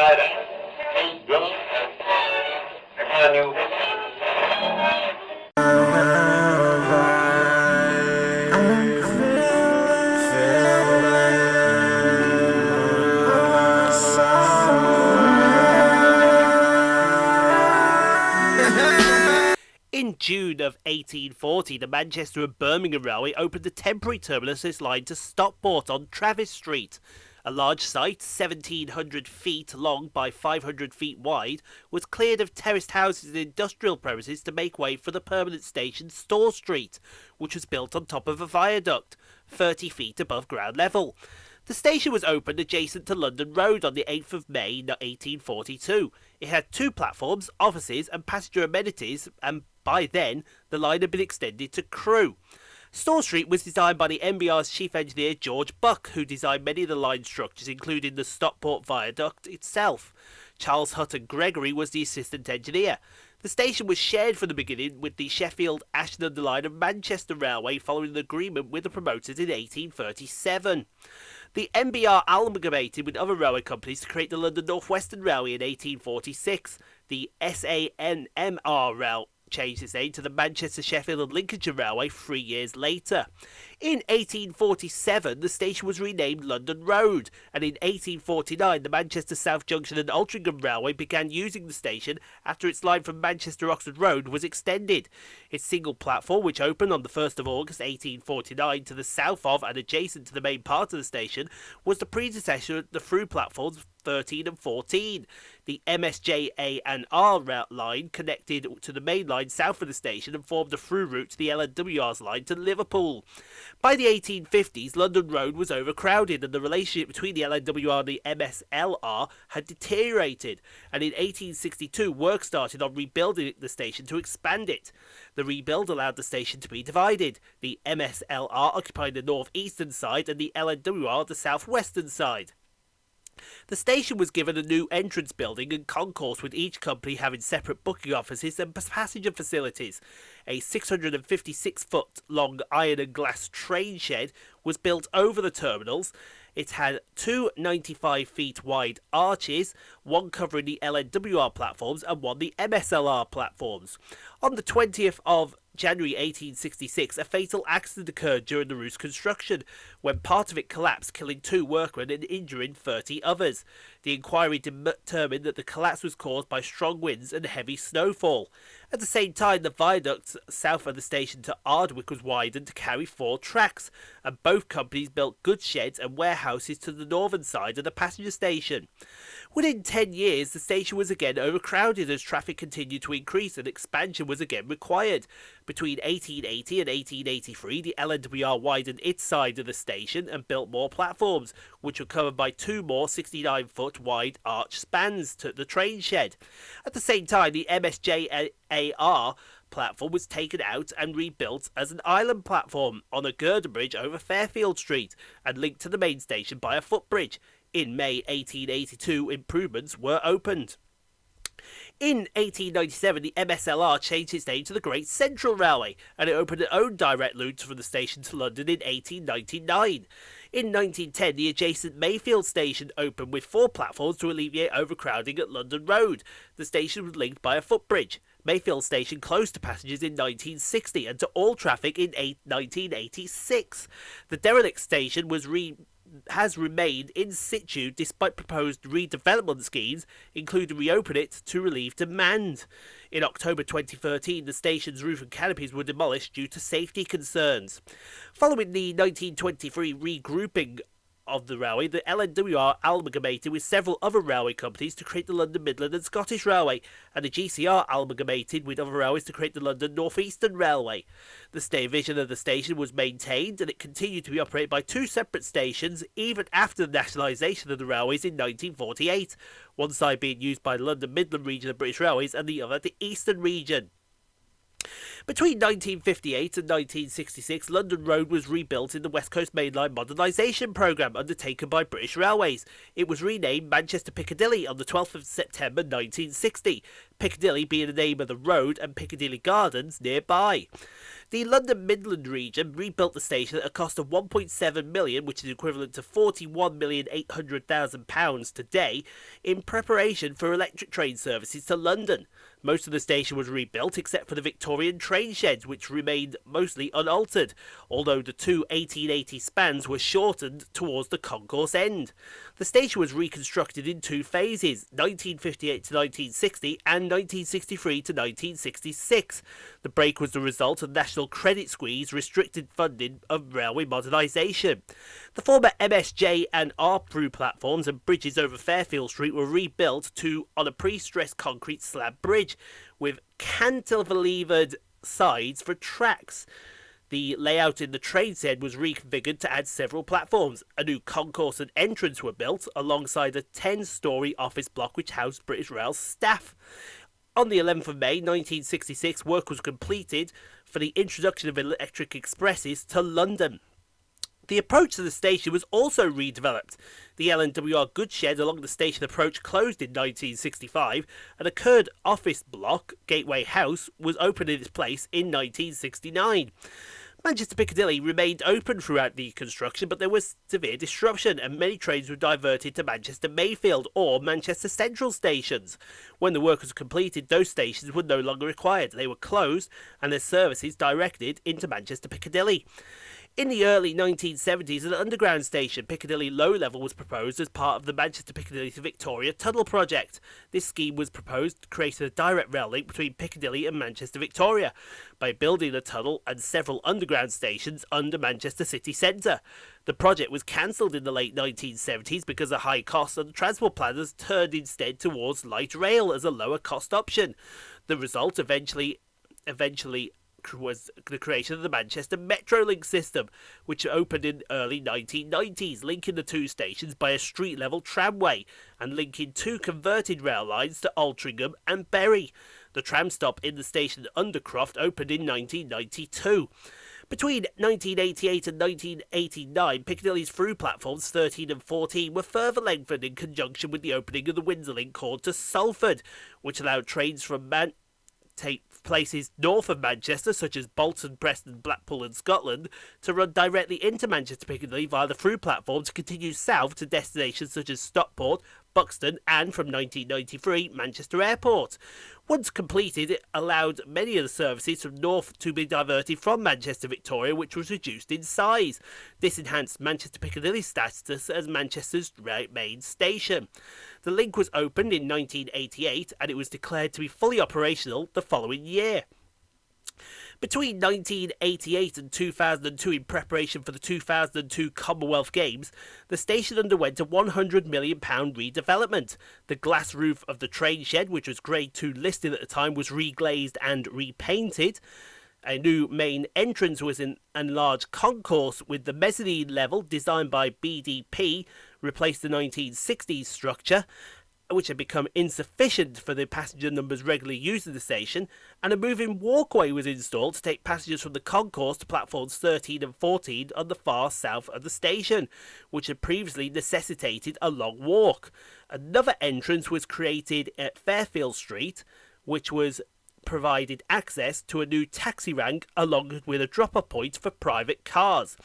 In June of 1840, the Manchester and Birmingham Railway opened a temporary terminus line to Stockport on Travis Street. A large site, 1,700 feet long by 500 feet wide, was cleared of terraced houses and industrial premises to make way for the permanent station Store Street, which was built on top of a viaduct, 30 feet above ground level. The station was opened adjacent to London Road on the 8th of May 1842. It had 2 platforms, offices and passenger amenities, and by then the line had been extended to Crewe. Store Street was designed by the MBR's chief engineer George Buck, who designed many of the line structures, including the Stockport Viaduct itself. Charles Hutton Gregory was the assistant engineer. The station was shared from the beginning with the Sheffield, Ashton-under-Lyne and Manchester Railway following an agreement with the promoters in 1837. The MBR amalgamated with other railway companies to create the London North Western Railway in 1846. The SANMR Rail changed its name to the Manchester, Sheffield and Lincolnshire Railway 3 years later. In 1847, the station was renamed London Road, and in 1849, the Manchester South Junction and Altrincham Railway began using the station after its line from Manchester Oxford Road was extended. Its single platform, which opened on the 1st of August 1849 to the south of and adjacent to the main part of the station, was the predecessor of the through platforms 13 and 14. The MSJ-A&R line connected to the main line south of the station and formed a through route to the LNWR's line to Liverpool. By the 1850s, London Road was overcrowded and the relationship between the LNWR and the MSLR had deteriorated, and in 1862 work started on rebuilding the station to expand it. The rebuild allowed the station to be divided, the MSLR occupying the north-eastern side and the LNWR the south-western side. The station was given a new entrance building and concourse, with each company having separate booking offices and passenger facilities. A 656-foot long iron and glass train shed was built over the terminals. It had 2 95-feet wide arches, one covering the LNWR platforms and one the MSLR platforms. On the 20th of January 1866, a fatal accident occurred during the route's construction, when part of it collapsed, killing 2 workmen and injuring 30 others. The inquiry determined that the collapse was caused by strong winds and heavy snowfall. At the same time, the viaduct south of the station to Ardwick was widened to carry 4 tracks, and both companies built goods sheds and warehouses to the northern side of the passenger station. Within 10 years, the station was again overcrowded as traffic continued to increase and expansion was again required. Between 1880 and 1883, the LNWR widened its side of the station and built more platforms, which were covered by 2 more 69-foot wide arch spans to the train shed. At the same time, the MSJAR platform was taken out and rebuilt as an island platform on a girder bridge over Fairfield Street and linked to the main station by a footbridge. In May 1882, improvements were opened. In 1897, the MSLR changed its name to the Great Central Railway, and it opened its own direct route from the station to London in 1899. In 1910, the adjacent Mayfield station opened with 4 platforms to alleviate overcrowding at London Road. The station was linked by a footbridge. Mayfield station closed to passengers in 1960 and to all traffic in 1986. The derelict station has remained in situ despite proposed redevelopment schemes, including reopening it to relieve demand. In October 2013, the station's roof and canopies were demolished due to safety concerns. Following the 1923 regrouping of the railway, the LNWR amalgamated with several other railway companies to create the London Midland and Scottish Railway, and the GCR amalgamated with other railways to create the London North Eastern Railway. The division of the station was maintained, and it continued to be operated by 2 separate stations even after the nationalisation of the railways in 1948, one side being used by the London Midland region of British Railways and the other the Eastern region. Between 1958 and 1966, London Road was rebuilt in the West Coast Main Line modernisation programme undertaken by British Railways. It was renamed Manchester Piccadilly on the 12th of September 1960, Piccadilly being the name of the road and Piccadilly Gardens nearby. The London Midland region rebuilt the station at a cost of 1.7 million, which is equivalent to £41,800,000 today, in preparation for electric train services to London. Most of the station was rebuilt except for the Victorian train sheds, which remained mostly unaltered, although the two 1880 spans were shortened towards the concourse end. The station was reconstructed in two phases, 1958 to 1960 and 1963 to 1966. The break was the result of national credit squeeze restricted funding of railway modernisation. The former MSJ and R-through platforms and bridges over Fairfield Street were rebuilt on a pre-stressed concrete slab bridge with cantilevered sides for tracks. The layout in the train shed was reconfigured to add several platforms. A new concourse and entrance were built alongside a 10-storey office block which housed British Rail's staff. On the 11th of May 1966, work was completed for the introduction of electric expresses to London. The approach to the station was also redeveloped. The L&WR goods shed along the station approach closed in 1965, and a Kurd office block, Gateway House, was opened in its place in 1969. Manchester Piccadilly remained open throughout the construction, but there was severe disruption and many trains were diverted to Manchester Mayfield or Manchester Central stations. When the work was completed, those stations were no longer required. They were closed and their services directed into Manchester Piccadilly. In the early 1970s, an underground station, Piccadilly Low Level, was proposed as part of the Manchester Piccadilly to Victoria Tunnel project. This scheme was proposed to create a direct rail link between Piccadilly and Manchester Victoria by building a tunnel and several underground stations under Manchester city centre. The project was cancelled in the late 1970s because of high costs, and the transport planners turned instead towards light rail as a lower cost option. The result eventually was the creation of the Manchester Metrolink system, which opened in early 1990s, linking the two stations by a street-level tramway and linking two converted rail lines to Altrincham and Bury. The tram stop in the station Undercroft opened in 1992. Between 1988 and 1989, Piccadilly's through platforms 13 and 14 were further lengthened in conjunction with the opening of the Windsorlink cord to Salford, which allowed trains from take places north of Manchester, such as Bolton, Preston, Blackpool and Scotland, to run directly into Manchester Piccadilly via the through platform to continue south to destinations such as Stockport, Buxton and, from 1993, Manchester Airport. Once completed, it allowed many of the services from north to be diverted from Manchester Victoria, which was reduced in size. This enhanced Manchester Piccadilly's status as Manchester's main station. The link was opened in 1988 and it was declared to be fully operational the following year. Between 1988 and 2002, in preparation for the 2002 Commonwealth Games, the station underwent a £100 million redevelopment. The glass roof of the train shed, which was Grade 2 listed at the time, was reglazed and repainted. A new main entrance was an enlarged concourse with the mezzanine level, designed by BDP, replaced the 1960s structure, which had become insufficient for the passenger numbers regularly used in the station, and a moving walkway was installed to take passengers from the concourse to platforms 13 and 14 on the far south of the station, which had previously necessitated a long walk. Another entrance was created at Fairfield Street, which was provided access to a new taxi rank along with a drop-off point for private cars.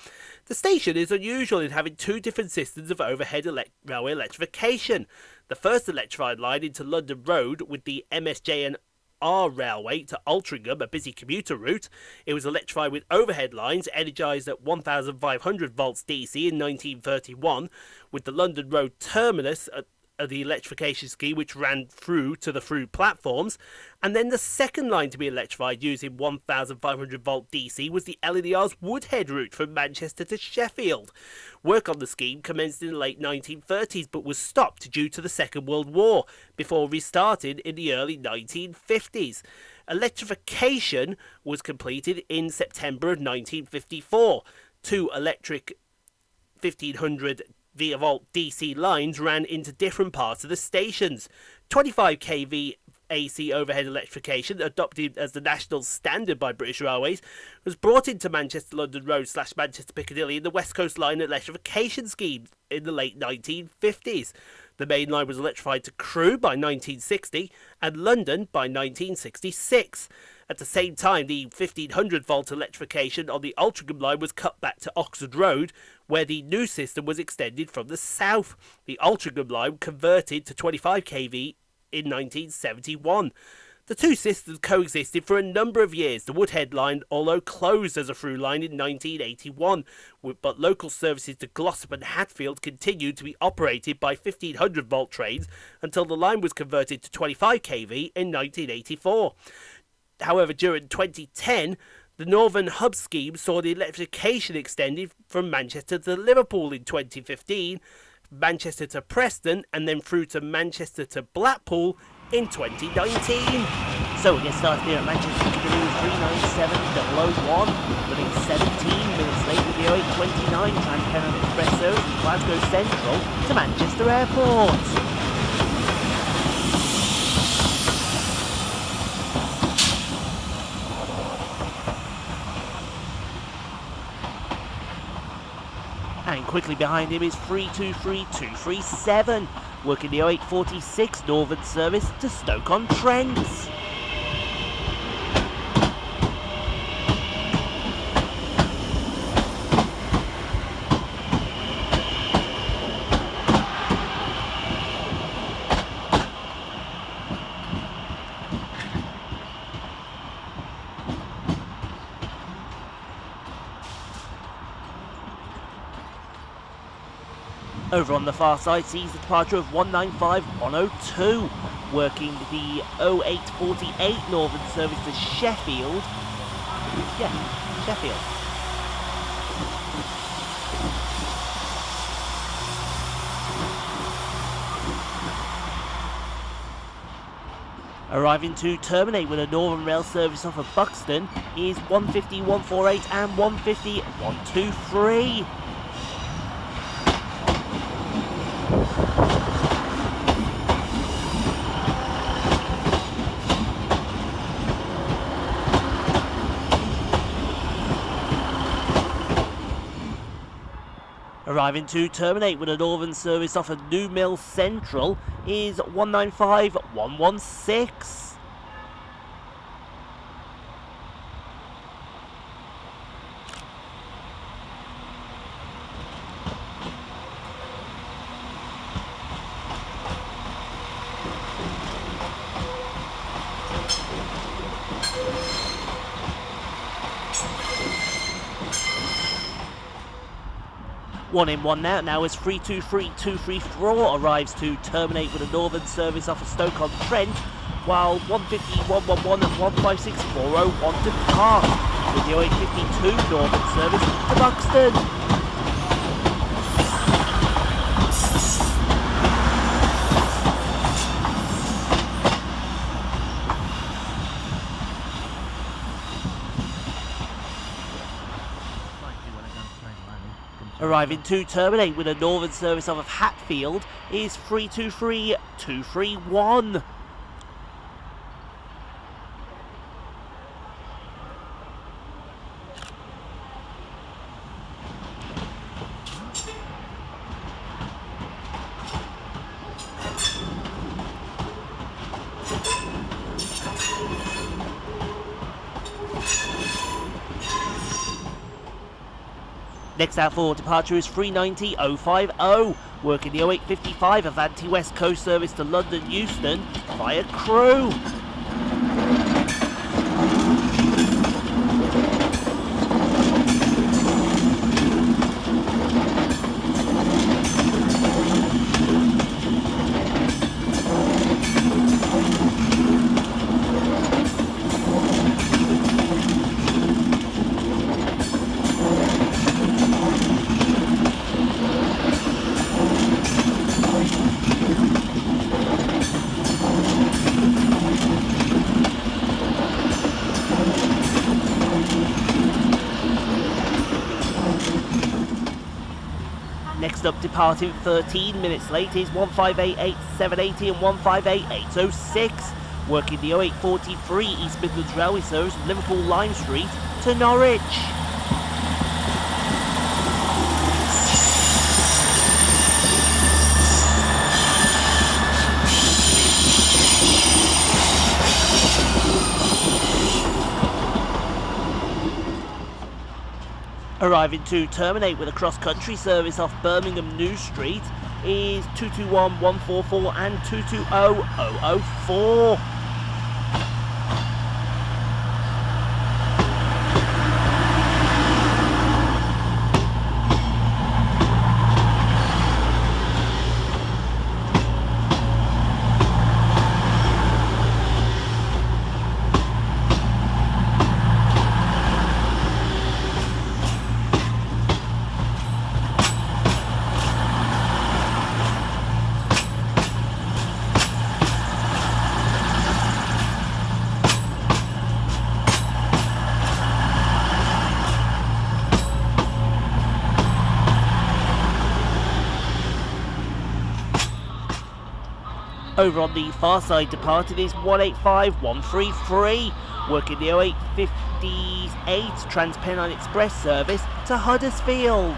The station is unusual in having two different systems of overhead railway electrification. The first electrified line into London Road with the MSJ and R railway to Altrincham, a busy commuter route. It was electrified with overhead lines energised at 1,500 volts DC in 1931, with the London Road terminus at the electrification scheme, which ran through to the through platforms. And then the second line to be electrified using 1,500 volt DC was the LNER's Woodhead route from Manchester to Sheffield. Work on the scheme commenced in the late 1930s but was stopped due to the Second World War before restarting in the early 1950s. Electrification was completed in September of 1954. Two electric 1,500 volt DC lines ran into different parts of the stations. 25 kV AC overhead electrification, adopted as the national standard by British Railways, was brought into Manchester London Road / Manchester Piccadilly in the West Coast Line electrification scheme in the late 1950s. The main line was electrified to Crewe by 1960 and London by 1966. At the same time, the 1500-volt electrification on the Altrincham line was cut back to Oxford Road, where the new system was extended from the south. The Altrincham line converted to 25 kV in 1971. The two systems coexisted for a number of years. The Woodhead line, although closed as a through line in 1981, but local services to Glossop and Hatfield continued to be operated by 1500-volt trains until the line was converted to 25 kV in 1984. However, during 2010, the Northern Hub scheme saw the electrification extended from Manchester to Liverpool in 2015, Manchester to Preston, and then through to Manchester to Blackpool in 2019. So we get started here at Manchester Piccadilly 397001, running 17 minutes late with the 0829 Transpennine Express service from Glasgow Central to Manchester Airport. And quickly behind him is 323237, working the 0846 Northern service to Stoke-on-Trent. Over on the far side sees the departure of 195102, working the 0848 Northern service to Sheffield. Sheffield. Arriving to terminate with a Northern Rail service off of Buxton is 150-148 and 150-123. Arriving to terminate with a Northern service off of New Mill Central is 195-116. One in, one out. Now as 323234 arrives to terminate with a Northern service off of Stoke-on-Trent, while 150-111 and 156-401 depart with the 0852 Northern service to Buxton. Arriving to terminate with a Northern service off of Hatfield is 323231. Next out for departure is 390-050, working the 0855 Avanti West Coast service to London Euston via Crewe. Next up, departing 13 minutes late is 1588780 and 158-806, working the 0843 East Midlands Railway service from Liverpool Lime Street to Norwich. Arriving to terminate with a cross-country service off Birmingham New Street is 221144 and 220004. Over on the far side departed is 185133, working the 0858 Transpennine Express service to Huddersfield.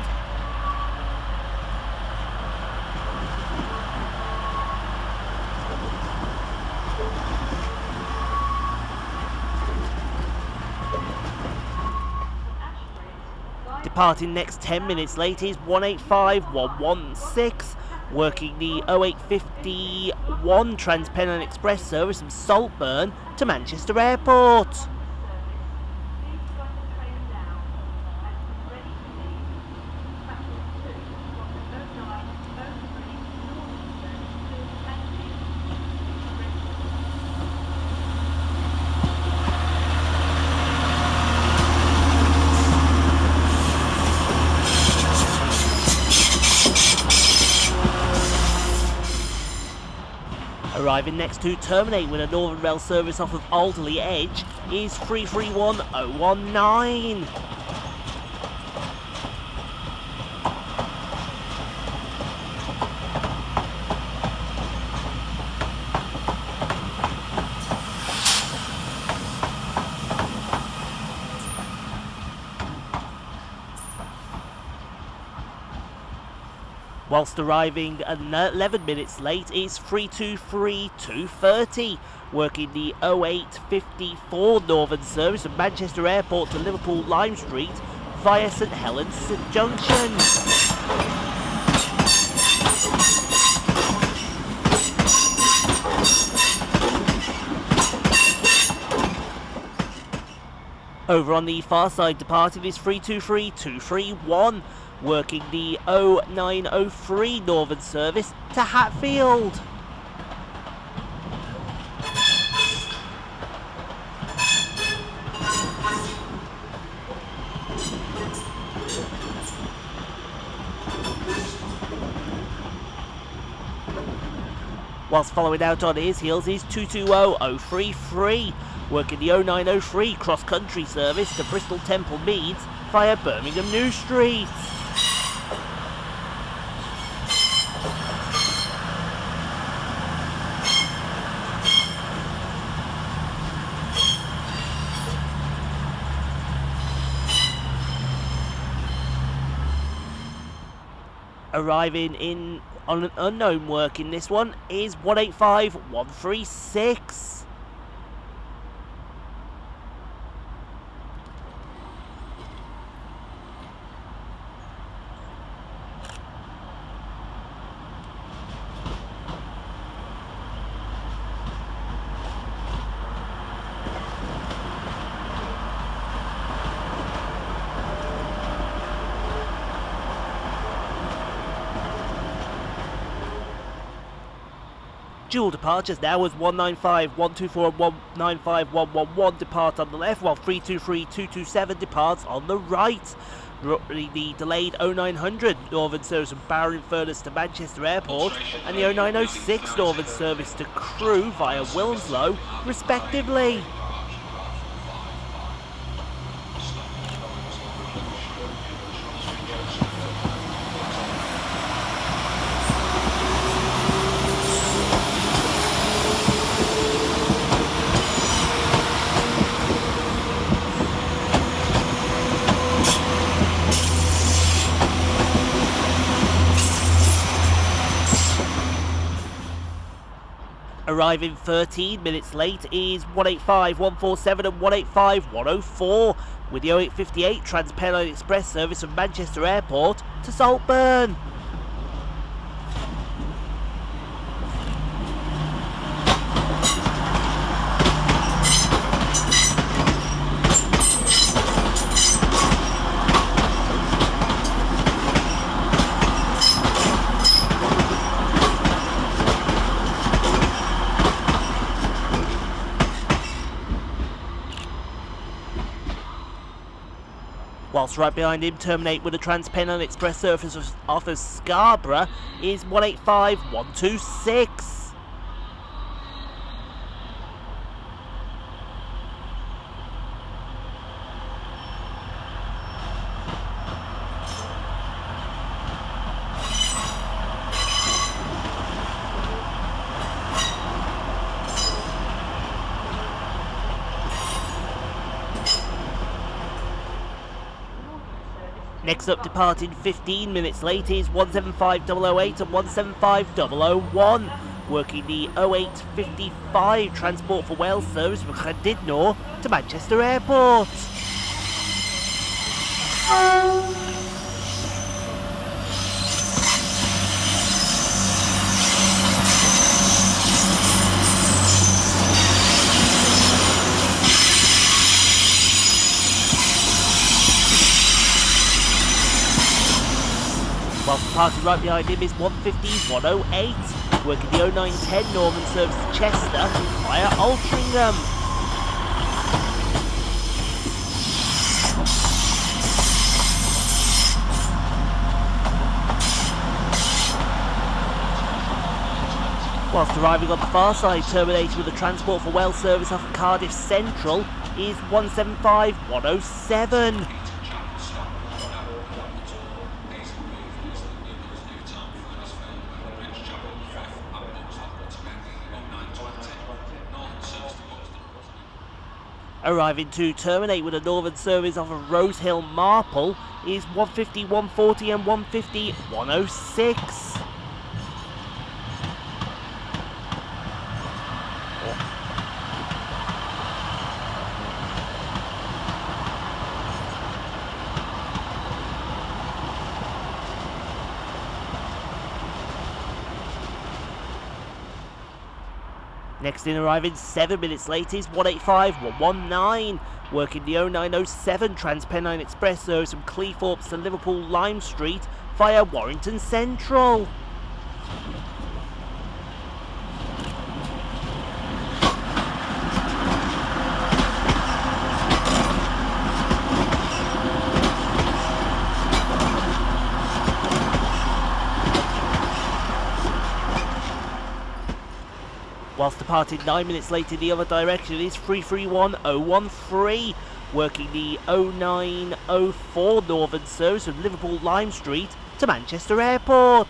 Departing next 10 minutes late is 185116. Working the 0851 Transpennine Express service from Saltburn to Manchester Airport. Arriving next to terminate with a Northern Rail service off of Alderley Edge is 331019. Whilst arriving 11 minutes late is 323230, working the 0854 Northern service from Manchester Airport to Liverpool Lime Street via St Helens Junction. Over on the far side departing is 323231. Working the 0903 Northern service to Hatfield. Whilst following out on his heels is 220033, working the 0903 cross-country service to Bristol Temple Meads via Birmingham New Street. Arriving in on an unknown work in this one is 185136. Dual departures now as 195, 124 and 195, 111 depart on the left, while 323, 227 departs on the right. The delayed 0900 Northern service from Barrow-in-Furness to Manchester Airport and the 0906 Northern service to Crewe via Wilmslow, respectively. Arriving 13 minutes late is 185 147 and 185 104 with the 0858 Transpennine Express service from Manchester Airport to Saltburn. Whilst right behind him, terminate with a Transpennine Express service off of Scarborough is 185 126. Next up, departing 15 minutes late is 175008 and 175001, working the 0855 Transport for Wales service from Llandudno to Manchester Airport. Whilst departing right behind him is 150 108, working the 0910 Northern service to Chester via Altrincham. Whilst arriving on the far side, terminating with a Transport for Wales service off Cardiff Central is 175 107. Arriving to terminate with a northern service off of Rosehill Marple is 150 140 and 150 106. Next in arriving 7 minutes late is 185 119, working the 0907 Transpennine Express service from Cleethorpes to Liverpool Lime Street via Warrington Central. Whilst departing 9 minutes late in the other direction is 331013, working the 0904 Northern service from Liverpool Lime Street to Manchester Airport.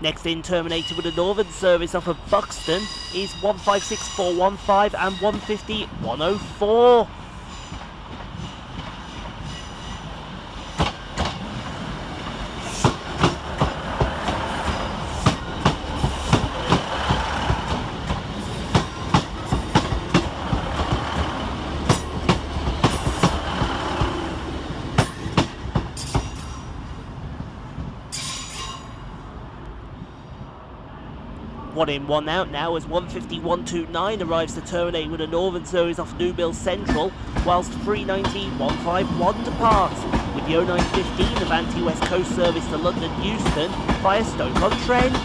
Next in, terminated with a northern service off of Buxton is 156415 and 150 104. One in, one out now as 150 129 arrives to terminate with a northern service off Newmill Central, whilst 390 151 departs with the 0915 Avanti West Coast service to London Euston via Stoke-on-Trent.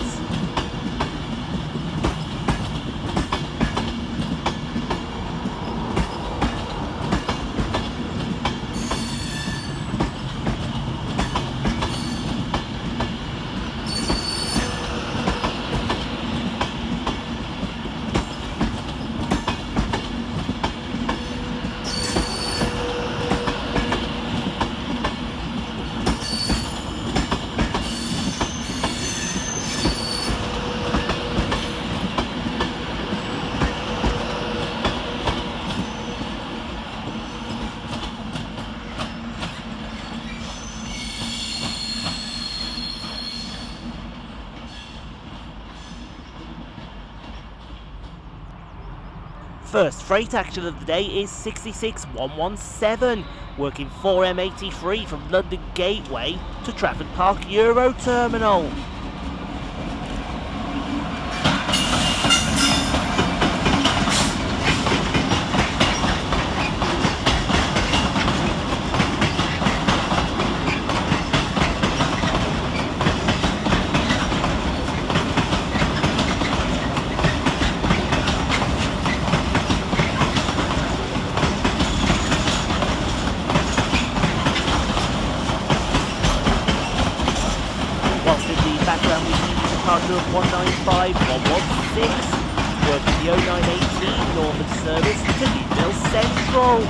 First freight action of the day is 66117, working 4M83 from London Gateway to Trafford Park Euro Terminal. Background we see the departure of 195116, working the 0918 Northern service to Newville Central.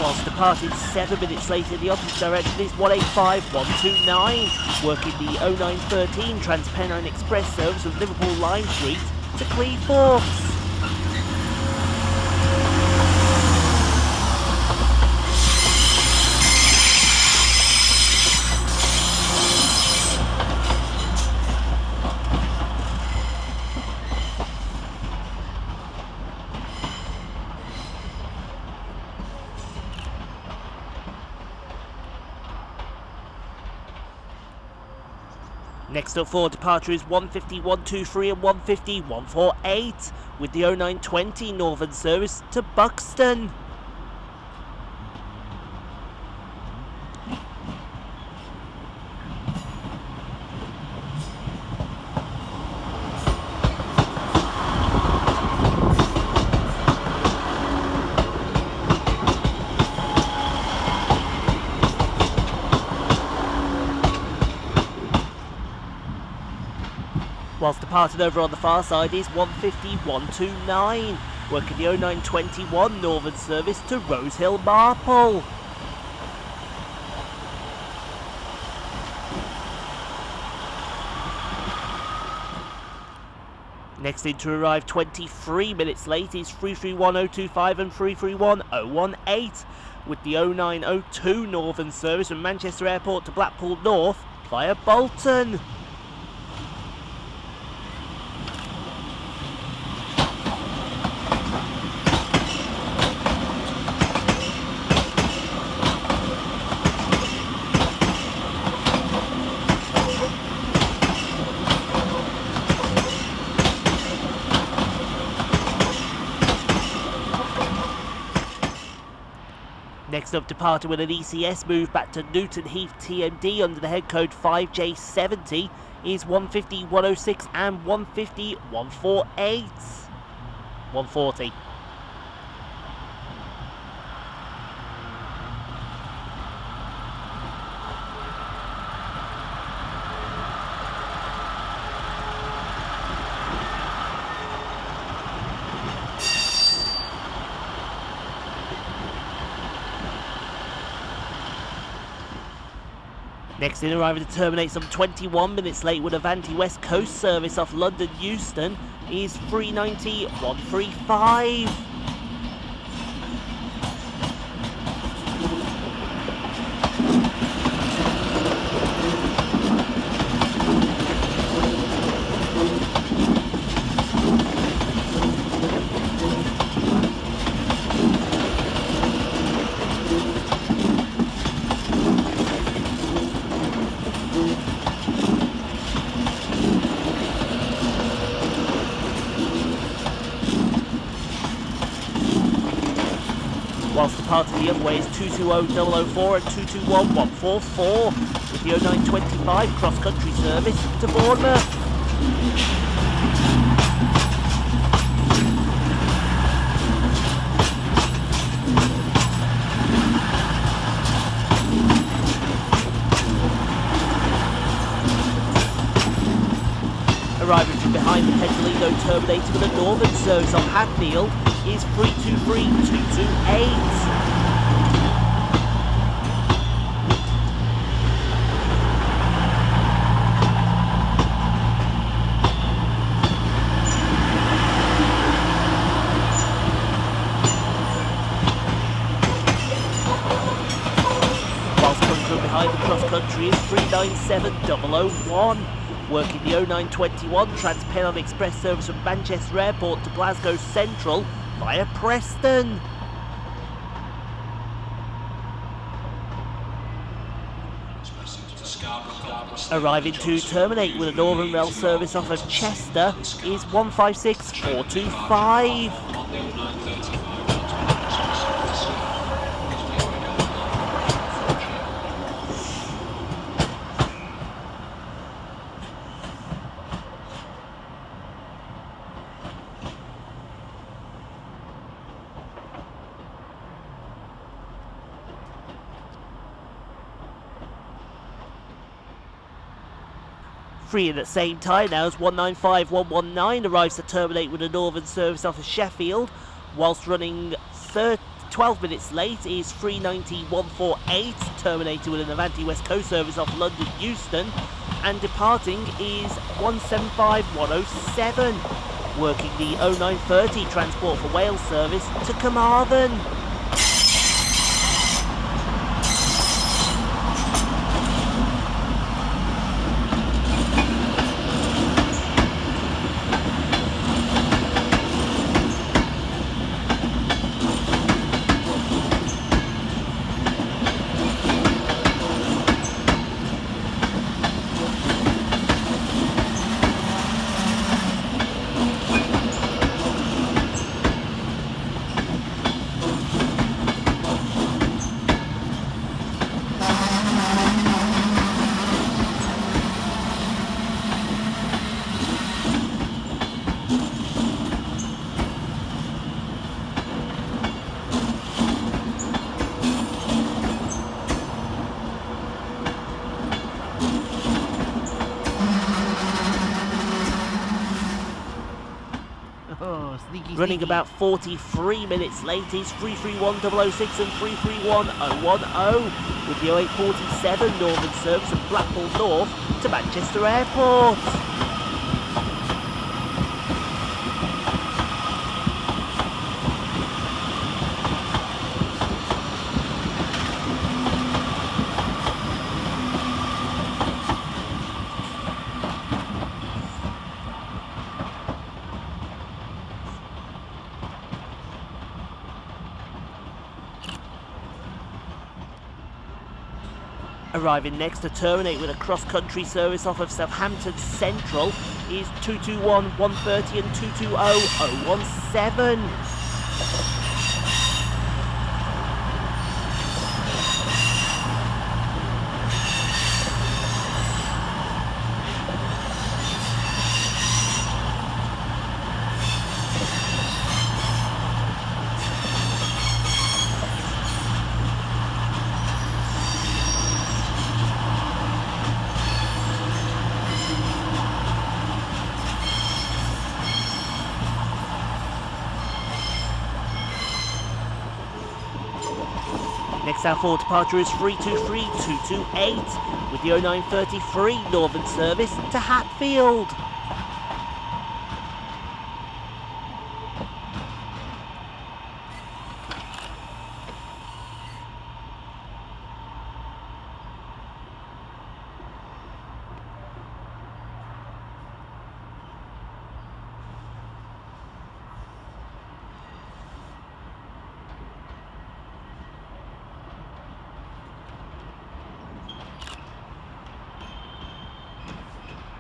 Whilst departing 7 minutes later in the opposite direction is 185129, working the 0913 Transpennine Express service of Liverpool Lime Street to Cleethorpes. Next up for departure is 150-123 and 150-148 with the 0920 Northern service to Buxton. Whilst departing over on the far side is 150-129, working the 0921 Northern service to Rosehill Marple. Next in to arrive 23 minutes late is 331025 and 331018, with the 0902 Northern service from Manchester Airport to Blackpool North via Bolton. Next up, departing with an ECS move back to Newton Heath TMD under the head code 5J70 is 150-106 and 150-148. 140. Next in arriving to terminate some 21 minutes late with Avanti West Coast service off London Euston is 390-135. whilst departing the other way is 220004 and 221144 with the 0925 cross-country service to Bournemouth. Arriving from behind the Piccadilly terminator with a northern service on Hatfield is 323228. Whilst coming from behind the cross-country is 397001. Working the 0921 Transpennine Express service from Manchester Airport to Glasgow Central via Preston. Arriving to terminate with a Northern Rail service off of Chester is 156425. Free in at the same time now as 195119 arrives to terminate with a northern service off of Sheffield, whilst running 12 minutes late is 390148, terminated with an Avanti West Coast service off London Euston, and departing is 175107, working the 0930 Transport for Wales service to Carmarthen. Running about 43 minutes late is 331006 and 331010 with the 0847 Northern service from Blackpool North to Manchester Airport. Arriving next to terminate with a cross-country service off of Southampton Central is 221130 and 220017. Next our forward departure is 323228 with the 0933 Northern service to Hatfield.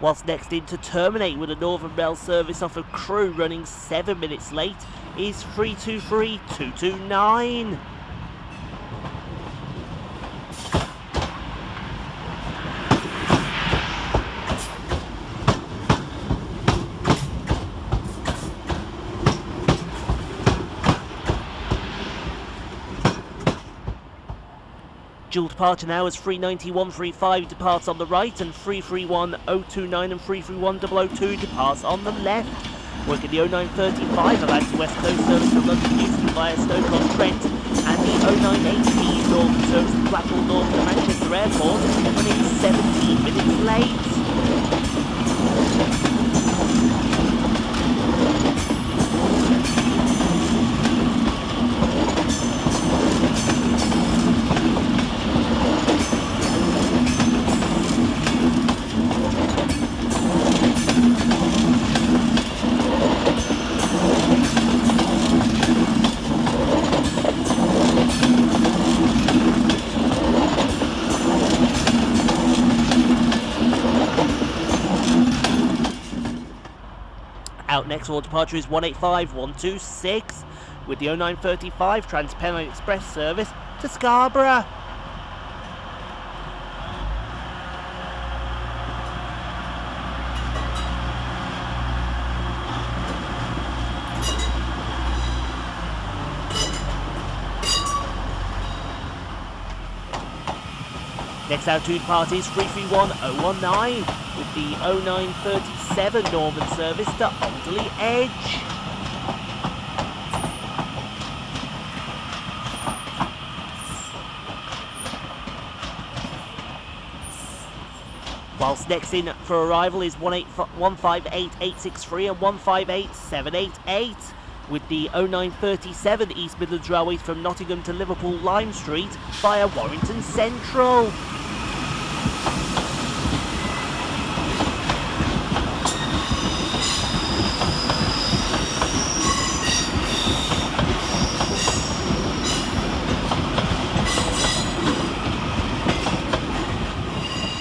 Whilst next in to terminate with a Northern Rail service off of Crewe running 7 minutes late is 323229. Dual departure now as 39135 departs on the right and 331029 and 331002 departs on the left. Working the 0935 Avanti West Coast service from London Euston via Stoke-on-Trent and the 0980 Northern service from Blackpool North to Manchester Airport, running 17 minutes late. Out next for departure is 185126 with the 0935 Transpennine Express service to Scarborough. Next out to depart is 331019 with the 0937 Northern service to Alderley Edge. Whilst next in for arrival is 158863 and 158788 with the 0937 East Midlands Railway from Nottingham to Liverpool Lime Street via Warrington Central.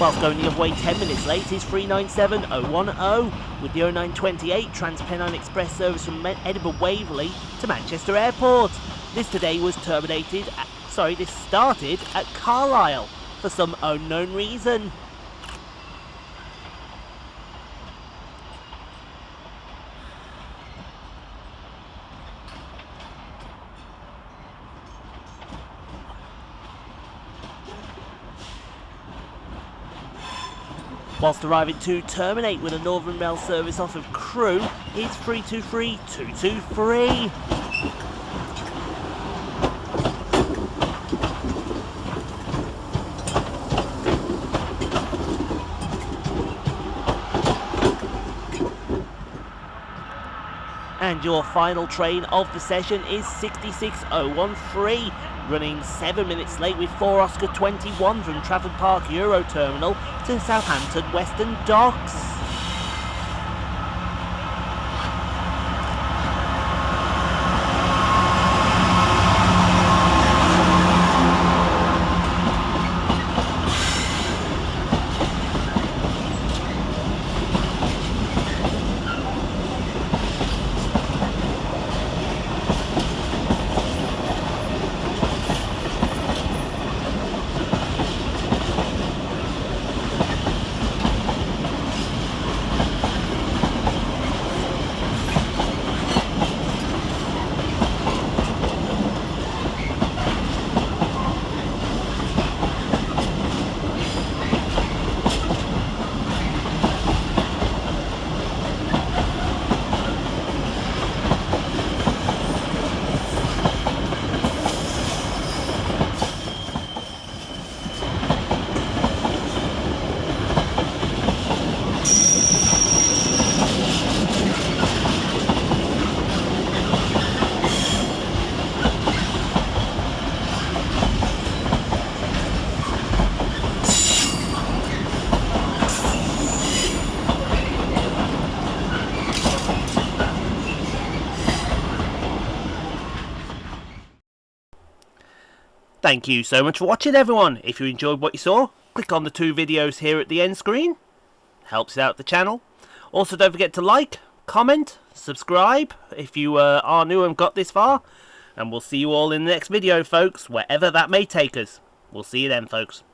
Whilst going the other way 10 minutes late is 397010 with the 0928 Transpennine Express service from Edinburgh Waverley to Manchester Airport. This started at Carlisle for some unknown reason. Whilst arriving to terminate with a Northern Rail service off of Crewe is 323223. And your final train of the session is 66013. Running 7 minutes late with 4 Oscar 21 from Trafford Park Euro Terminal to Southampton Western Docks. Thank you so much for watching, everyone. If you enjoyed what you saw, click on the 2 videos here at the end screen. Helps out the channel. Also, don't forget to like, comment, subscribe if you are new and got this far. And we'll see you all in the next video, folks, wherever that may take us. We'll see you then, folks.